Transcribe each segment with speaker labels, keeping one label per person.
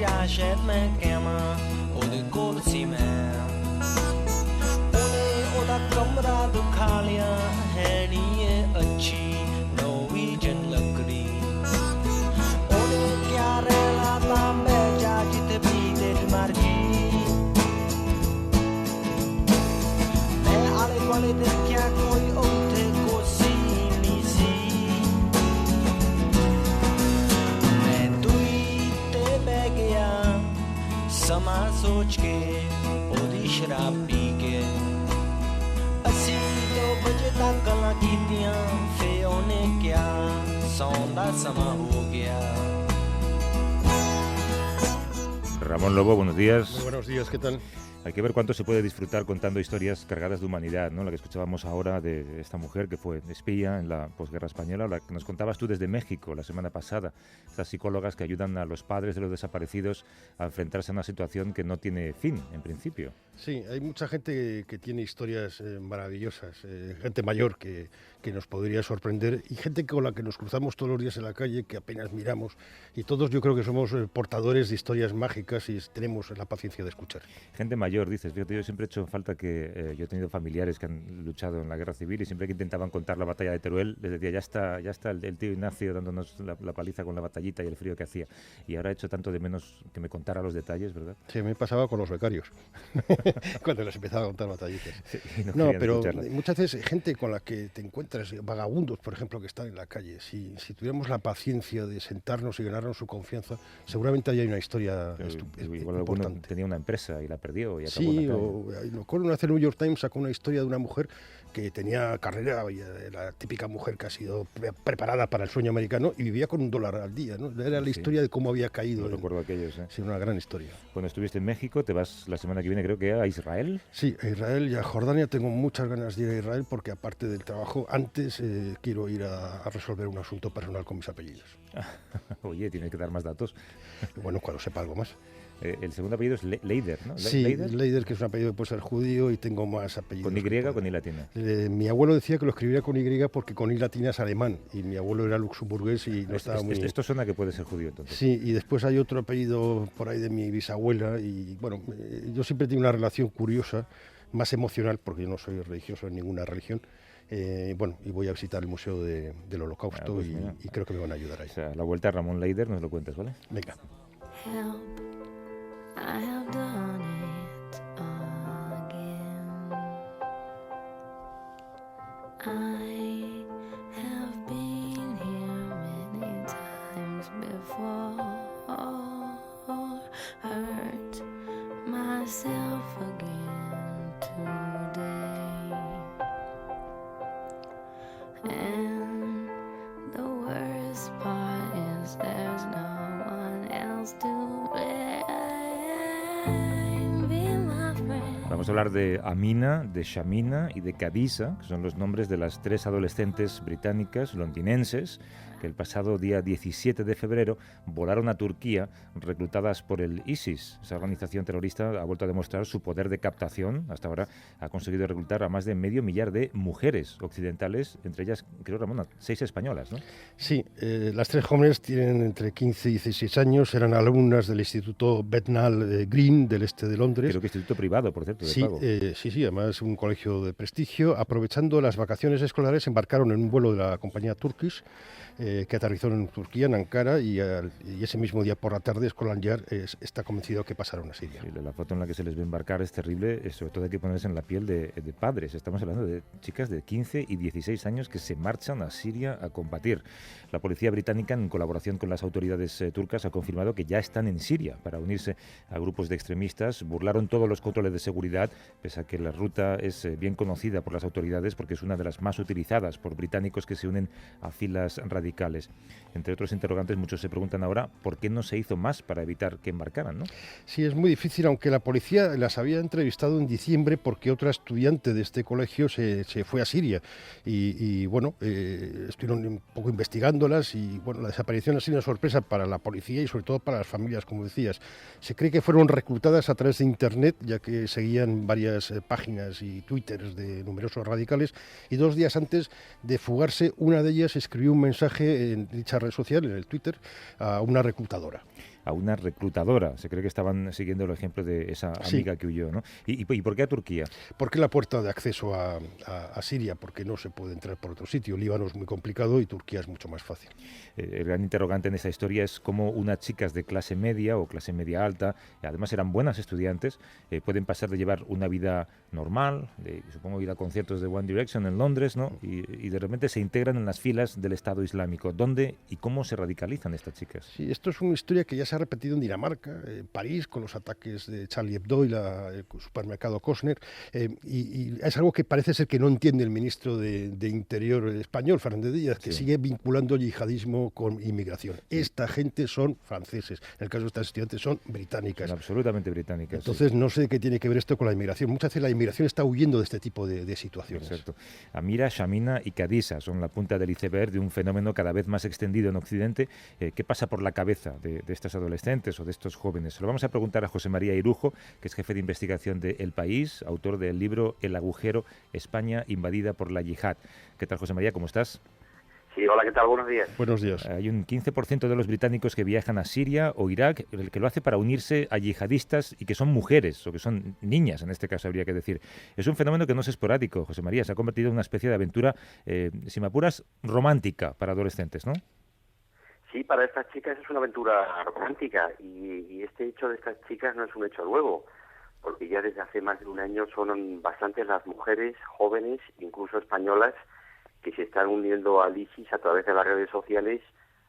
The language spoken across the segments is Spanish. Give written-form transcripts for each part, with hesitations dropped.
Speaker 1: ਸ਼ਹਿਦ ਮੈਂ ਕਹਿਵਾਂ ਉਹਦੇ ਕੋਲ ਸੀ ਮੈਂ ਉਹਨੇ ਉਹਦਾ ਕਮਰਾ ਦਿਖਾ ਲਿਆ ਹੈ ਨੀ ਇਹ ਅੱਛੀ ਨੋਰਵੀਜਨ ਲੱਕੜੀ ਉਹਨੇ ਕਿਆ ਰਹਿਣਾ ਤਾਂ ਬਹਿ ਜਾ ਜਿੱਥੇ ਵੀ ਤੇਰੀ ਮਰਜ਼ੀ ਮੈਂ ਆਲੇ ਦੁਆਲੇ ਦੇਖਿਆ ਕੋਈ ਉੱਥੇ ਕੁਰਸੀ ਨਹੀਂ ਸੀ ਮੈਂ ਦੂਈ ਤੇ ਬਹਿ ਗਿਆ ਸਮਾਂ ਸੋਚ ਕੇ ਉਹਦੀ ਸ਼ਰਾਬ ਪੀ ਕੇ ਅਸੀਂ 2 ਵਜੇ ਤੱਕ ਗੱਲਾਂ ਕੀਤੀਆਂ ਫੇ ਉਹਨੇ ਕਿਹਾ ਸੌਣ ਦਾ ਸਮਾਂ ਹੋ ਗਿਆ
Speaker 2: Ramón Lobo, buenos días.
Speaker 3: Muy buenos días, ¿qué tal?
Speaker 2: Hay que ver cuánto se puede disfrutar contando historias cargadas de humanidad, ¿no? La que escuchábamos ahora de esta mujer que fue espía en la posguerra española, la que nos contabas tú desde México la semana pasada, estas psicólogas que ayudan a los padres de los desaparecidos a enfrentarse a una situación que no tiene fin, en principio.
Speaker 3: Sí, hay mucha gente que tiene historias maravillosas, gente mayor que nos podría sorprender y gente con la que nos cruzamos todos los días en la calle, que apenas miramos, y todos yo creo que somos portadores de historias mágicas y tenemos la paciencia de escuchar.
Speaker 2: Gente mayor, dices, fíjate, yo siempre he hecho falta que yo he tenido familiares que han luchado en la guerra civil y siempre que intentaban contar la batalla de Teruel, les decía, ya está el tío Ignacio dándonos la paliza con la batallita y el frío que hacía. Y ahora he hecho tanto de menos que me contara los detalles, ¿verdad?
Speaker 3: Sí, me pasaba con los becarios, cuando les empezaba a contar batallitas.
Speaker 2: Sí,
Speaker 3: no, pero muchas veces gente con la que te encuentras, vagabundos, por ejemplo, que están en la calle, si tuviéramos la paciencia de sentarnos y ganarnos su confianza, seguramente hay una historia
Speaker 2: igual
Speaker 3: importante.
Speaker 2: Alguno tenía una empresa y la perdió y acabó
Speaker 3: Sí,
Speaker 2: la
Speaker 3: una vez el New York Times sacó una historia de una mujer que tenía carrera, la típica mujer que ha sido preparada para el sueño americano y vivía con $1 al día, ¿no? Era la historia de cómo había caído.
Speaker 2: No recuerdo aquellos, ¿eh?
Speaker 3: Sí, una gran historia.
Speaker 2: Cuando estuviste en México, te vas la semana que viene, creo que a Israel.
Speaker 3: Sí, a Israel y a Jordania. Tengo muchas ganas de ir a Israel porque aparte del trabajo, antes quiero ir a resolver un asunto personal con mis apellidos.
Speaker 2: Oye, tienes que dar más datos.
Speaker 3: Bueno, cuando sepa algo más.
Speaker 2: El segundo apellido es Leider, ¿no?
Speaker 3: Sí, Leider, que es un apellido que puede ser judío y tengo más apellidos.
Speaker 2: ¿Con Y o con I latina?
Speaker 3: Mi abuelo decía que lo escribiría con Y porque con I latina es alemán y mi abuelo era luxemburgués y no estaba muy...
Speaker 2: Esto suena que puede ser judío entonces.
Speaker 3: Sí, y después hay otro apellido por ahí de mi bisabuela y bueno, yo siempre tengo una relación curiosa, más emocional porque yo no soy religioso en ninguna religión. Bueno, y voy a visitar el Museo del Holocausto pues y creo que me van a ayudar ahí.
Speaker 2: O sea, la vuelta a Ramón Leider nos lo cuentas, ¿vale?
Speaker 3: Venga.
Speaker 4: Help, I have done it again. I have been here many times before, hurt myself again today. And the worst part is there's no one else to blame. Be my friend.
Speaker 2: Vamos a hablar de Amina, de Shamina y de Khadija, que son los nombres de las 3 adolescentes británicas londinenses que el pasado día 17 de febrero volaron a Turquía reclutadas por el ISIS. Esa organización terrorista ha vuelto a demostrar su poder de captación. Hasta ahora ha conseguido reclutar a más de 500.000 de mujeres occidentales, entre ellas, creo, Ramón, 6 españolas, ¿no?
Speaker 3: Sí, las 3 jóvenes tienen entre 15 y 16 años, eran alumnas del Instituto Bethnal Green del este de Londres.
Speaker 2: Creo que instituto privado, por cierto, de
Speaker 3: sí,
Speaker 2: pago.
Speaker 3: Sí, además un colegio de prestigio. Aprovechando las vacaciones escolares, embarcaron en un vuelo de la compañía Turkish, que aterrizó en Turquía, en Ankara, y ese mismo día por la tarde Scotland Yard está convencido que pasaron a Siria.
Speaker 2: Sí, la foto en la que se les ve embarcar es terrible, sobre todo hay que ponerse en la piel de padres. Estamos hablando de chicas de 15 y 16 años que se marchan a Siria a combatir. La policía británica, en colaboración con las autoridades turcas, ha confirmado que ya están en Siria para unirse a grupos de extremistas. Burlaron todos los controles de seguridad, pese a que la ruta es bien conocida por las autoridades porque es una de las más utilizadas por británicos que se unen a filas radicales. Entre otros interrogantes, muchos se preguntan ahora por qué no se hizo más para evitar que embarcaran, ¿no?
Speaker 3: Sí, es muy difícil, aunque la policía las había entrevistado en diciembre porque otra estudiante de este colegio se fue a Siria y bueno, estuvieron un poco investigándolas y bueno, la desaparición ha sido una sorpresa para la policía y sobre todo para las familias, como decías. Se cree que fueron reclutadas a través de Internet, ya que seguían varias páginas y twitters de numerosos radicales, y 2 días antes de fugarse, una de ellas escribió un mensaje en dicha red social, en el Twitter, a una reclutadora.
Speaker 2: a una reclutadora. Se cree que estaban siguiendo el ejemplo de esa amiga que huyó, ¿no? ¿Y por qué a Turquía?
Speaker 3: ¿Por qué la puerta de acceso a Siria? Porque no se puede entrar por otro sitio. Líbano es muy complicado y Turquía es mucho más fácil.
Speaker 2: El gran interrogante en esta historia es cómo unas chicas de clase media o clase media alta, además eran buenas estudiantes, pueden pasar de llevar una vida normal, supongo ir a conciertos de One Direction en Londres, ¿no? Y de repente se integran en las filas del Estado Islámico. ¿Dónde y cómo se radicalizan estas chicas?
Speaker 3: Sí, esto es una historia que ya se ha repetido en Dinamarca, en París, con los ataques de Charlie Hebdo y el supermercado Costner, y es algo que parece ser que no entiende el ministro de Interior español, Fernández Díaz, que sigue vinculando el yihadismo con inmigración. Esta gente son franceses, en el caso de estas estudiantes son británicas.
Speaker 2: Son absolutamente británicas.
Speaker 3: Entonces no sé qué tiene que ver esto con la inmigración. Muchas veces la inmigración está huyendo de este tipo de situaciones.
Speaker 2: Exacto. Amira, Shamina y Kadisa son la punta del iceberg de un fenómeno cada vez más extendido en Occidente. ¿Qué pasa por la cabeza de estas adolescentes o de estos jóvenes? Se lo vamos a preguntar a José María Irujo, que es jefe de investigación de El País, autor del libro El agujero, España invadida por la yihad. ¿Qué tal, José María? ¿Cómo estás?
Speaker 5: Sí, hola, ¿qué tal? Buenos días.
Speaker 3: Buenos días.
Speaker 2: Hay un 15% de los británicos que viajan a Siria o Irak, el que lo hace para unirse a yihadistas y que son mujeres o que son niñas, en este caso habría que decir. Es un fenómeno que no es esporádico, José María, se ha convertido en una especie de aventura, si me apuras, romántica para adolescentes, ¿no?
Speaker 5: Sí, para estas chicas es una aventura romántica y este hecho de estas chicas no es un hecho nuevo, porque ya desde hace más de un año son bastantes las mujeres jóvenes, incluso españolas, que se están uniendo al ISIS a través de las redes sociales,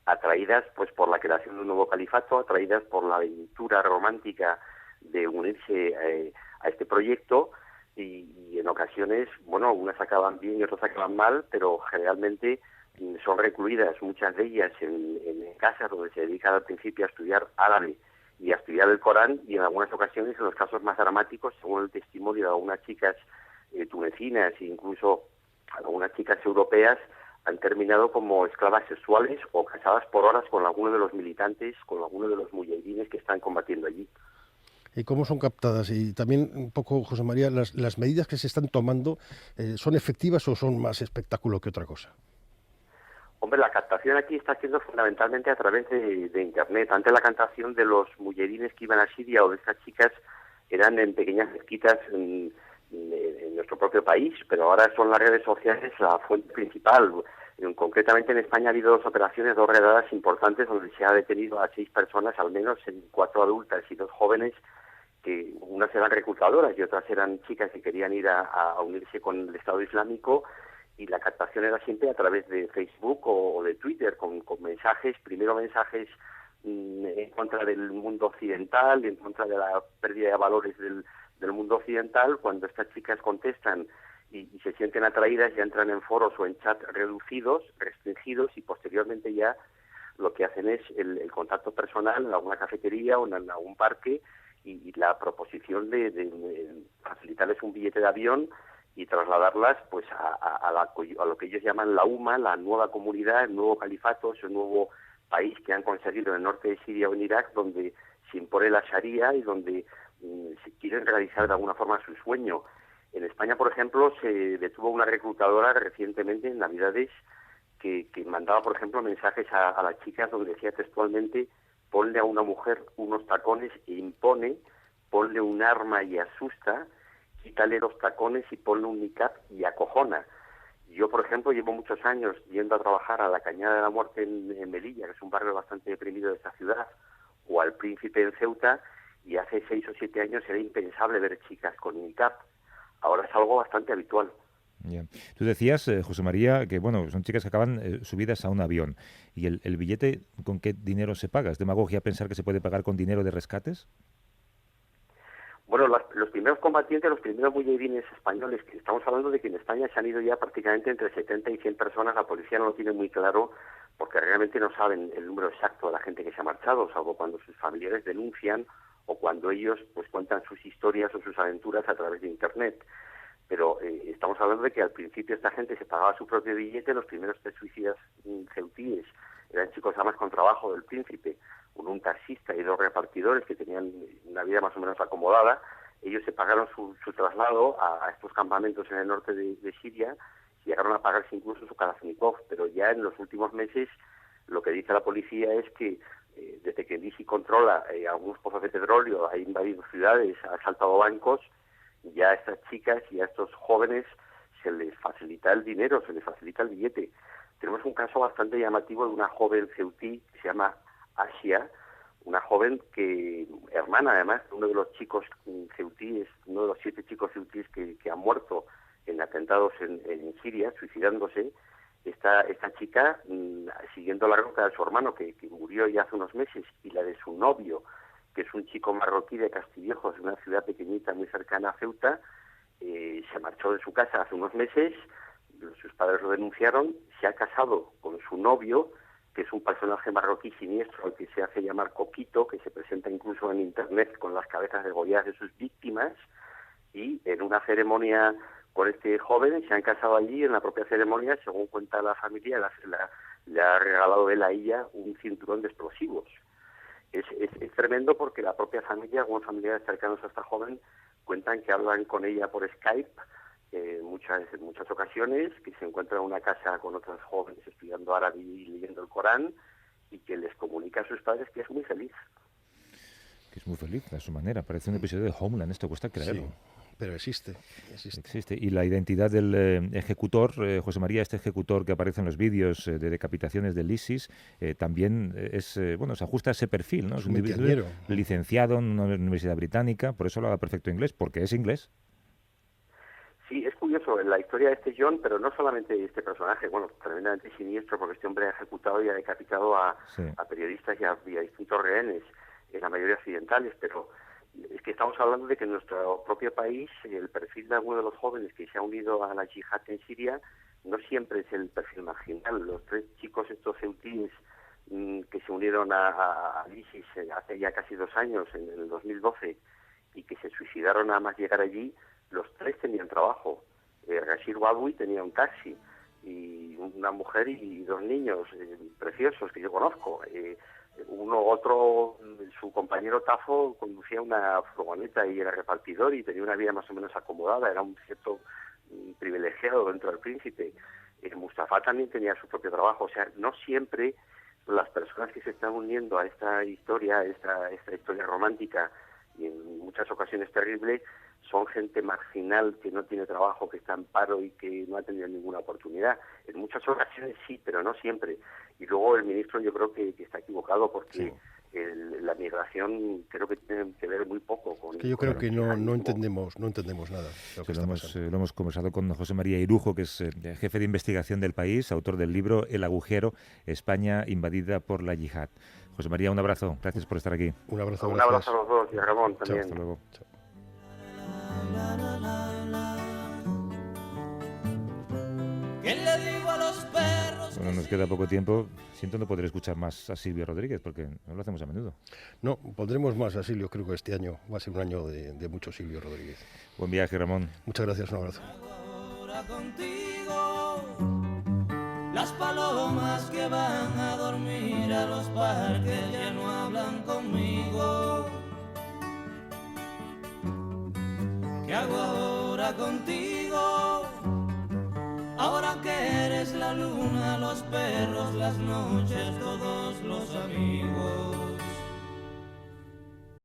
Speaker 5: atraídas pues por la creación de un nuevo califato, atraídas por la aventura romántica de unirse a este proyecto y en ocasiones, bueno, unas acaban bien y otras acaban mal, pero generalmente son recluidas, muchas de ellas en casas donde se dedican al principio a estudiar árabe y a estudiar el Corán, y en algunas ocasiones, en los casos más dramáticos, según el testimonio de algunas chicas tunecinas e incluso algunas chicas europeas, han terminado como esclavas sexuales o casadas por horas con alguno de los militantes, con alguno de los mujahidines que están combatiendo allí.
Speaker 3: ¿Y cómo son captadas? Y también un poco, José María, las medidas que se están tomando, ¿son efectivas o son más espectáculo que otra cosa?
Speaker 5: Hombre, la captación aquí está haciendo fundamentalmente a través de Internet. Antes la captación de los mujahidines que iban a Siria o de estas chicas eran en pequeñas mezquitas en nuestro propio país, pero ahora son las redes sociales la fuente principal. Concretamente en España ha habido 2 operaciones, 2 redadas importantes donde se ha detenido a 6 personas, al menos 4 adultas y 2 jóvenes, que unas eran reclutadoras y otras eran chicas que querían ir a unirse con el Estado Islámico, y la captación era siempre a través de Facebook o de Twitter, con mensajes, primero mensajes en contra del mundo occidental, en contra de la pérdida de valores del mundo occidental. Cuando estas chicas contestan y se sienten atraídas, ya entran en foros o en chats reducidos, restringidos, y posteriormente ya lo que hacen es el contacto personal en alguna cafetería o en algún parque y la proposición de facilitarles un billete de avión y trasladarlas pues a lo que ellos llaman la UMA, la nueva comunidad, el nuevo califato, ese nuevo país que han conseguido en el norte de Siria o en Irak, donde se impone la Sharia y donde se quieren realizar de alguna forma su sueño. En España, por ejemplo, se detuvo una reclutadora recientemente en Navidades que mandaba, por ejemplo, mensajes a las chicas donde decía textualmente: ponle a una mujer unos tacones e impone, ponle un arma y asusta, quítale los tacones y ponle un niqab y acojona. Yo, por ejemplo, llevo muchos años yendo a trabajar a la Cañada de la Muerte en Melilla, que es un barrio bastante deprimido de esta ciudad, o al Príncipe en Ceuta, y hace 6 o 7 años era impensable ver chicas con niqab. Ahora es algo bastante habitual.
Speaker 2: Yeah. Tú decías, José María, que bueno, son chicas que acaban subidas a un avión. ¿Y el billete con qué dinero se paga? ¿Es demagogia pensar que se puede pagar con dinero de rescates?
Speaker 5: Bueno, los primeros combatientes, los primeros mujahidines españoles, que estamos hablando de que en España se han ido ya prácticamente entre 70 y 100 personas, la policía no lo tiene muy claro porque realmente no saben el número exacto de la gente que se ha marchado, salvo cuando sus familiares denuncian o cuando ellos pues cuentan sus historias o sus aventuras a través de Internet. Pero estamos hablando de que al principio esta gente se pagaba su propio billete. Los primeros 3 suicidas ceutíes eran chicos además con trabajo del Príncipe, un taxista y 2 repartidores que tenían una vida más o menos acomodada. Ellos se pagaron su traslado a estos campamentos en el norte de Siria, llegaron a pagarse incluso su Kalashnikov, pero ya en los últimos meses lo que dice la policía es que desde que el ISIS controla algunos pozos de petróleo, ha invadido ciudades, ha asaltado bancos, ya a estas chicas y a estos jóvenes se les facilita el dinero, se les facilita el billete. Tenemos un caso bastante llamativo de una joven ceutí que se llama Asia, una joven que, hermana además, de uno de los chicos ceutíes, uno de los 7 chicos ceutíes que han muerto en atentados en Siria, suicidándose. Esta chica, siguiendo la ruta de su hermano, que murió ya hace unos meses, y la de su novio, que es un chico marroquí de Castillejos, de una ciudad pequeñita muy cercana a Ceuta, se marchó de su casa hace unos meses, sus padres lo denunciaron, se ha casado con su novio, que es un personaje marroquí siniestro al que se hace llamar Coquito, que se presenta incluso en internet con las cabezas degolladas de sus víctimas, y en una ceremonia con este joven se han casado allí. En la propia ceremonia, según cuenta la familia, le ha regalado él a ella un cinturón de explosivos. Es tremendo porque la propia familia, algunos familiares cercanos a esta joven, cuentan que hablan con ella por Skype en muchas ocasiones, que se encuentra en una casa con otros jóvenes estudiando árabe y leyendo el Corán, y que les comunica a sus padres que es muy feliz.
Speaker 2: Que es muy feliz a su manera. Parece un episodio de Homeland, esto cuesta creerlo.
Speaker 3: Sí, pero existe.
Speaker 2: Y la identidad del ejecutor, José María, este ejecutor que aparece en los vídeos de decapitaciones del ISIS, también se ajusta a ese perfil, ¿no?
Speaker 3: Es
Speaker 2: Es un
Speaker 3: un
Speaker 2: individuo
Speaker 3: veinteañero.
Speaker 2: licenciado en una universidad británica, por eso habla perfecto inglés, porque es inglés.
Speaker 5: Sí, es curioso la historia de este John, pero no solamente este personaje, tremendamente siniestro, porque este hombre ha ejecutado y ha decapitado a periodistas y a distintos rehenes, en la mayoría occidentales, pero es que estamos hablando de que en nuestro propio país el perfil de alguno de los jóvenes que se ha unido a la yihad en Siria no siempre es el perfil marginal. Los 3 chicos estos ceutíes que se unieron a ISIS hace ya casi 2 años, en el 2012, y que se suicidaron nada más llegar allí, los 3 tenían trabajo. Rashid Badoui tenía un taxi, y una mujer y 2 niños preciosos que yo conozco. Su compañero Tafo conducía una furgoneta y era repartidor y tenía una vida más o menos acomodada, era un cierto privilegiado dentro del Príncipe. Mustafa también tenía su propio trabajo. O sea, no siempre las personas que se están uniendo a esta historia, esta historia romántica, y en muchas ocasiones terrible, son gente marginal que no tiene trabajo, que está en paro y que no ha tenido ninguna oportunidad. En muchas ocasiones sí, pero no siempre. Y luego el ministro yo creo que está equivocado, porque la migración creo que tiene que ver muy poco con...
Speaker 3: Que yo creo que no entendemos nada de lo que está pasando.
Speaker 2: Lo hemos conversado con José María Irujo, que es jefe de investigación del país, autor del libro El agujero, España invadida por la yihad. José María, un abrazo. Gracias por estar aquí.
Speaker 3: Un abrazo.
Speaker 5: Un abrazo a los dos, y a Ramón también.
Speaker 2: Hasta luego.
Speaker 3: Chao.
Speaker 2: Bueno, nos queda poco tiempo. Siento no poder escuchar más a Silvio Rodríguez, porque no lo hacemos a menudo.
Speaker 3: No, pondremos más a Silvio. Creo que este año va a ser un año de mucho Silvio Rodríguez.
Speaker 2: Buen viaje, Ramón.
Speaker 3: Muchas gracias, un abrazo.
Speaker 6: Ahora contigo, las palomas que van a dormir a los parques ya no hablan conmigo. ¿Qué hago ahora contigo? Ahora que eres la luna, los perros, las noches, todos